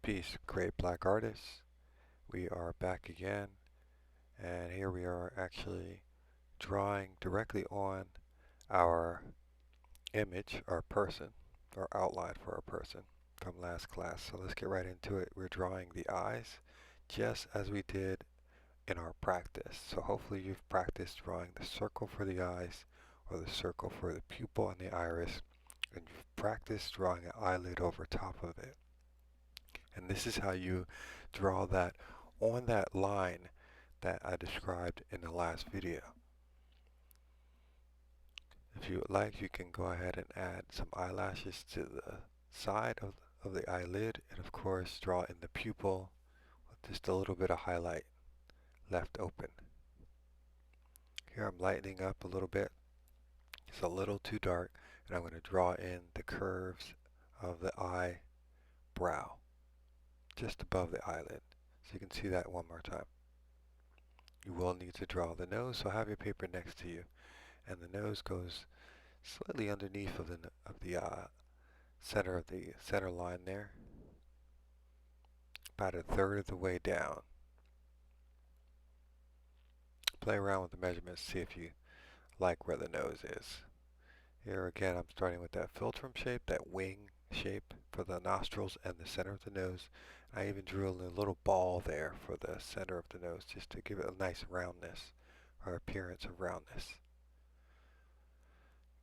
Peace, great black artists. We are back again, and here we are actually drawing directly on our image, our person, our outline for our person from last class. So let's get right into it. We're drawing the eyes just as we did in our practice. So hopefully you've practiced drawing the circle for the eyes or the circle for the pupil and the iris, and you've practiced drawing an eyelid over top of it. And this is how you draw that on that line that I described in the last video. If you would like, you can go ahead and add some eyelashes to the side of the eyelid, and of course draw in the pupil with just a little bit of highlight left open. Here I'm lightening up a little bit. It's a little too dark, and I'm going to draw in the curves of the eyebrow just above the eyelid. So you can see that one more time. You will need to draw the nose, so have your paper next to you. And the nose goes slightly underneath of the center line there, about a third of the way down. Play around with the measurements, see if you like where the nose is. Here again, I'm starting with that philtrum shape, that wing shape for the nostrils and the center of the nose. I even drew a little ball there for the center of the nose just to give it a nice roundness or appearance of roundness.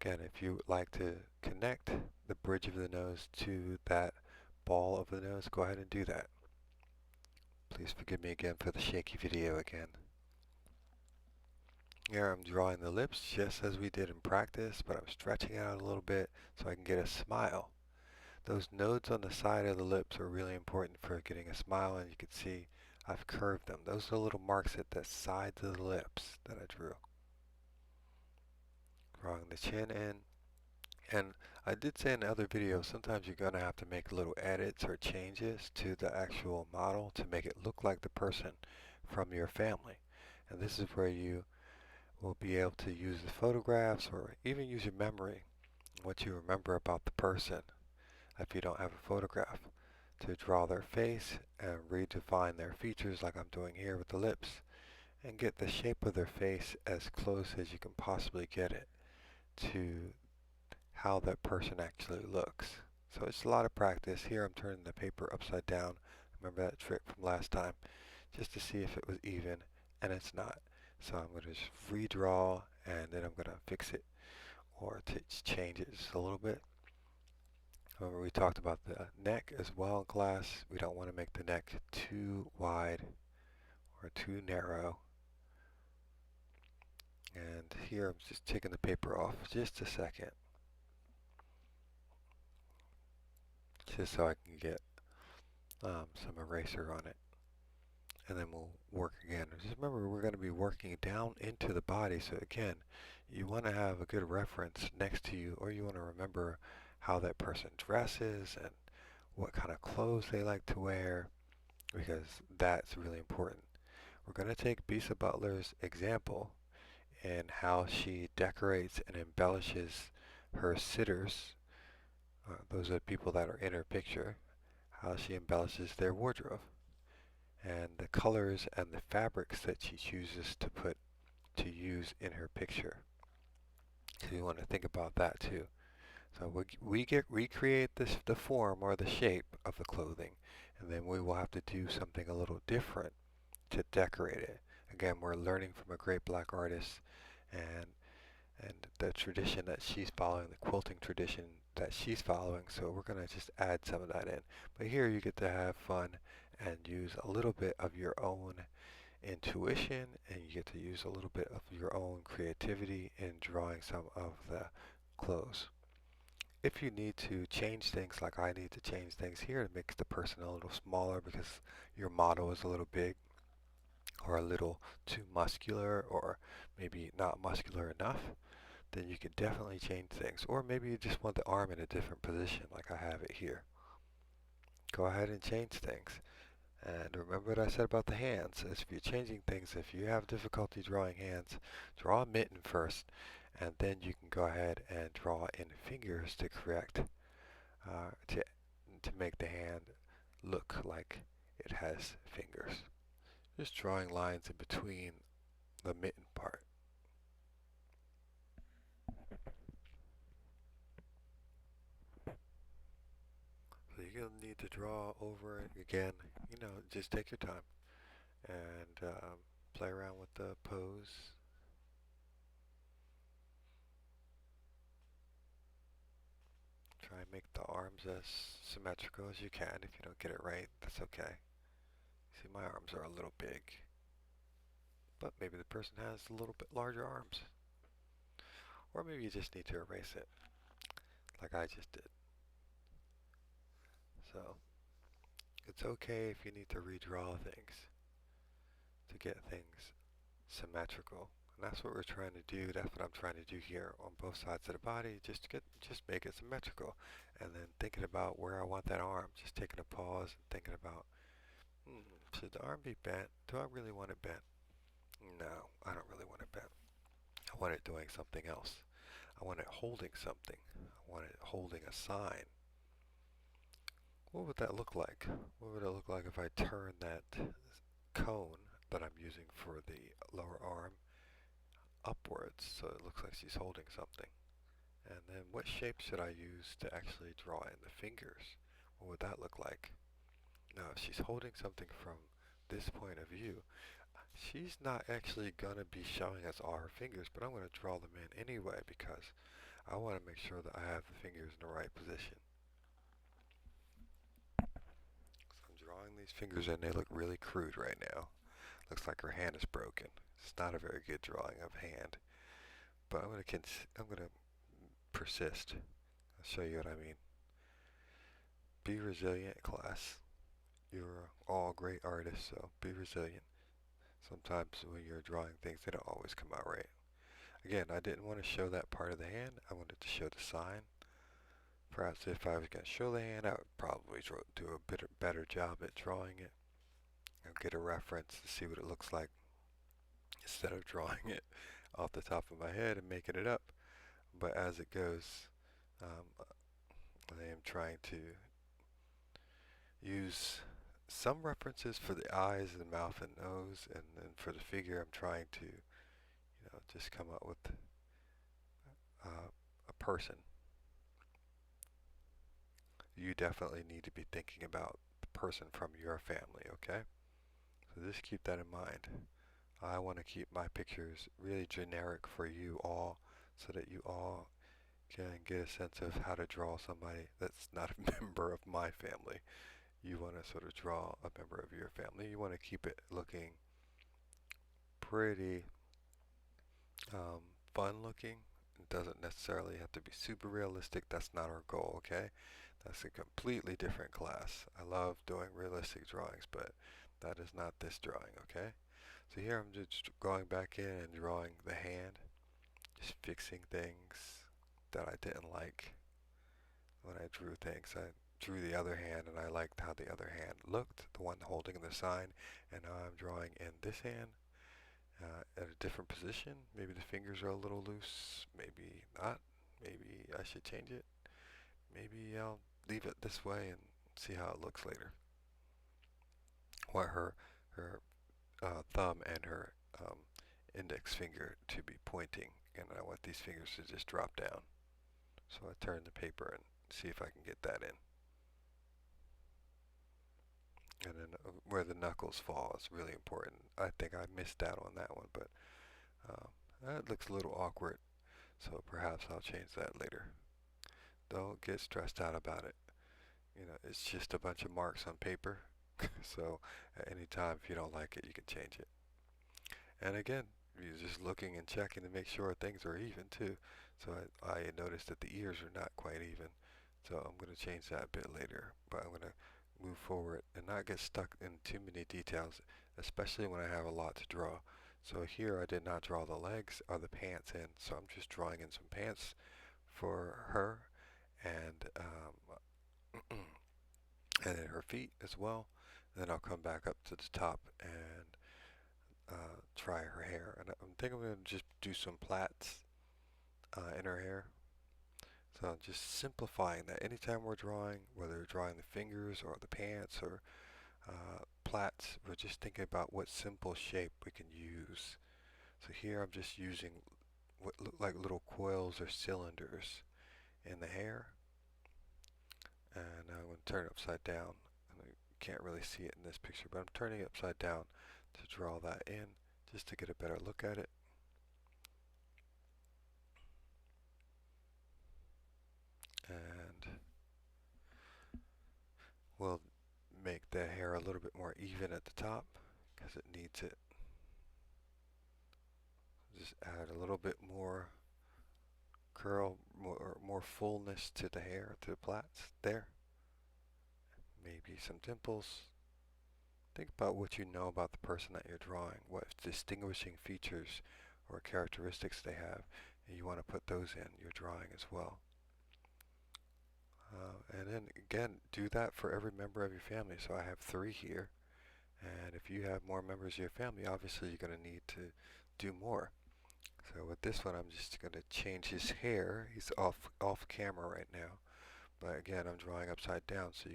Again, if you would like to connect the bridge of the nose to that ball of the nose, go ahead and do that. Please forgive me again for the shaky video again. Here I'm drawing the lips just as we did in practice, but I'm stretching out a little bit so I can get a smile. Those nodes on the side of the lips are really important for getting a smile, and you can see I've curved them. Those are little marks at the sides of the lips that I drew. Drawing the chin in. And I did say in the other video, sometimes you're going to have to make little edits or changes to the actual model to make it look like the person from your family. And this is where you will be able to use the photographs or even use your memory, what you remember about the person, if you don't have a photograph, to draw their face and redefine their features like I'm doing here with the lips, and get the shape of their face as close as you can possibly get it to how that person actually looks. So it's a lot of practice. Here I'm turning the paper upside down. Remember that trick from last time, just to see if it was even, and it's not. So I'm going to just redraw, and then I'm going to fix it or to change it just a little bit. Remember we talked about the neck as well in class. We don't want to make the neck too wide or too narrow. And here I'm just taking the paper off just a second, just so I can get some eraser on it, and then we'll work again. Just remember, we're going to be working down into the body, so again, you want to have a good reference next to you, or you want to remember how that person dresses and what kind of clothes they like to wear, because that's really important. We're going to take Bisa Butler's example and how she decorates and embellishes her sitters. Those are people that are in her picture, how she embellishes their wardrobe, and the colors and the fabrics that she chooses to use in her picture. So you want to think about that too. So we recreate the form or the shape of the clothing, and then we will have to do something a little different to decorate it. Again, we're learning from a great black artist, and the tradition that she's following, the quilting tradition that she's following, so we're going to just add some of that in. But here you get to have fun and use a little bit of your own intuition, and you get to use a little bit of your own creativity in drawing some of the clothes. If you need to change things, like I need to change things here to make the person a little smaller because your model is a little big or a little too muscular, or maybe not muscular enough, then you can definitely change things. Or maybe you just want the arm in a different position like I have it here. Go ahead and change things. And remember what I said about the hands. If you're changing things, if you have difficulty drawing hands, draw a mitten first, and then you can go ahead and draw in fingers to correct, to make the hand look like it has fingers. Just drawing lines in between the mitten part. So you're going to need to draw over it again. Just take your time and play around with the pose. Try and make the arms as symmetrical as you can. If you don't get it right, that's okay. See, my arms are a little big, but maybe the person has a little bit larger arms. Or maybe you just need to erase it, like I just did. So, it's okay if you need to redraw things to get things symmetrical. And that's what we're trying to do. That's what I'm trying to do here on both sides of the body. Just make it symmetrical. And then thinking about where I want that arm. Just taking a pause and thinking about, should the arm be bent? Do I really want it bent? No, I don't really want it bent. I want it doing something else. I want it holding something. I want it holding a sign. What would that look like? What would it look like if I turn that cone that I'm using for the lower arm upwards so it looks like she's holding something? And then what shape should I use to actually draw in the fingers? What would that look like? Now, if she's holding something from this point of view, she's not actually going to be showing us all her fingers, but I'm going to draw them in anyway because I want to make sure that I have the fingers in the right position. So I'm drawing these fingers in. They look really crude right now. Looks like her hand is broken. It's not a very good drawing of hand, but I'm going to persist. I'll show you what I mean. Be resilient, class. You're all great artists, so be resilient. Sometimes when you're drawing things, they don't always come out right. Again, I didn't want to show that part of the hand. I wanted to show the sign. Perhaps if I was going to show the hand, I would probably do a better job at drawing it. And get a reference to see what it looks like instead of drawing it off the top of my head and making it up. But as it goes, I am trying to use some references for the eyes and mouth and nose, and then for the figure I'm trying to, just come up with a person. You definitely need to be thinking about the person from your family, okay? So just keep that in mind. I want to keep my pictures really generic for you all so that you all can get a sense of how to draw somebody that's not a member of my family. You want to sort of draw a member of your family. You want to keep it looking pretty fun looking. It doesn't necessarily have to be super realistic. That's not our goal, okay? That's a completely different class. I love doing realistic drawings, but that is not this drawing, okay? So here I'm just going back in and drawing the hand, just fixing things that I didn't like when I drew things. I drew the other hand and I liked how the other hand looked, the one holding the sign, and now I'm drawing in this hand at a different position. Maybe the fingers are a little loose, maybe not. Maybe I should change it. Maybe I'll leave it this way and see how it looks later. Want her thumb and her index finger to be pointing, and I want these fingers to just drop down. So I turn the paper and see if I can get that in. And then where the knuckles fall is really important. I think I missed out on that one, but that looks a little awkward, so perhaps I'll change that later. Don't get stressed out about it. It's just a bunch of marks on paper, so at any time if you don't like it, you can change it. And again, you're just looking and checking to make sure things are even too. So I noticed that the ears are not quite even, so I'm going to change that a bit later, but I'm going to move forward and not get stuck in too many details, especially when I have a lot to draw. So here I did not draw the legs or the pants in, so I'm just drawing in some pants for her, and and then her feet as well. Then I'll come back up to the top and try her hair. And I'm thinking I'm going to just do some plaits in her hair. So just simplifying that. Anytime we're drawing, whether we're drawing the fingers or the pants or plaits, we're just thinking about what simple shape we can use. So here I'm just using what look like little coils or cylinders in the hair, and I'm going to turn it upside down. And you can't really see it in this picture, but I'm turning it upside down to draw that in, just to get a better look at it. And we'll make the hair a little bit more even at the top because it needs it. Just add a little bit more curl, more fullness to the hair, to the plaits there. Maybe some dimples. Think about what you know about the person that you're drawing, what distinguishing features or characteristics they have, and you want to put those in your drawing as well. And then again, do that for every member of your family. So I have 3 here, and if you have more members of your family, obviously you're going to need to do more. So with this one, I'm just going to change his hair. He's off camera right now, but again, I'm drawing upside down so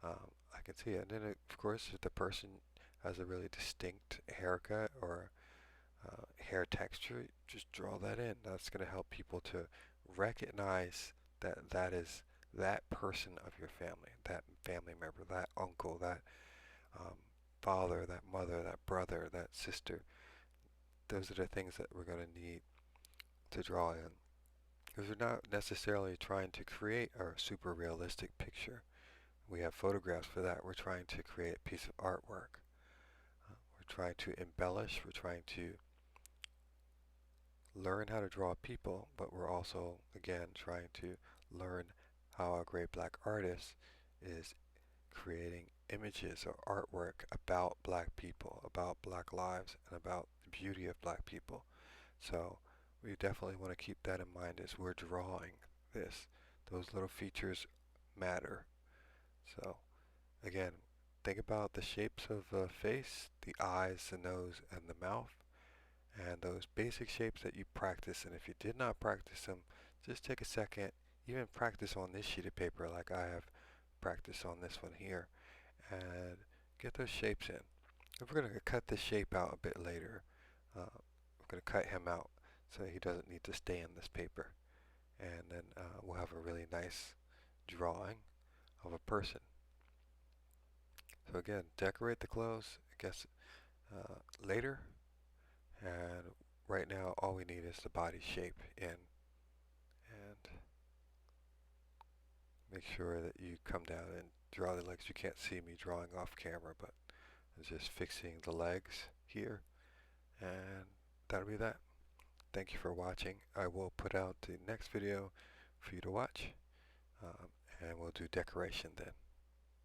I can see it. And then of course, if the person has a really distinct haircut or hair texture, just draw that in. That's going to help people to recognize that that is that person of your family, that family member, that uncle, that um, father, that mother, that brother, that sister. Those are the things that we're going to need to draw in. Because we're not necessarily trying to create a super realistic picture. We have photographs for that. We're trying to create a piece of artwork. We're trying to embellish. We're trying to learn how to draw people, but we're also, again, trying to learn how a great black artist is creating images or artwork about black people, about black lives, and about the beauty of black people. So we definitely want to keep that in mind as we're drawing this. Those little features matter. So again, think about the shapes of the face, the eyes, the nose, and the mouth, and those basic shapes that you practice. And if you did not practice them, just take a second, even practice on this sheet of paper like I have practiced on this one here, and get those shapes in. If we're going to cut this shape out a bit later, we're going to cut him out so he doesn't need to stay in this paper. And then we'll have a really nice drawing of a person. So again, decorate the clothes, I guess, later. And right now, all we need is the body shape in. And make sure that you come down and draw the legs. You can't see me drawing off camera, but I'm just fixing the legs here. And that'll be that. Thank you for watching. I will put out the next video for you to watch. And we'll do decoration then.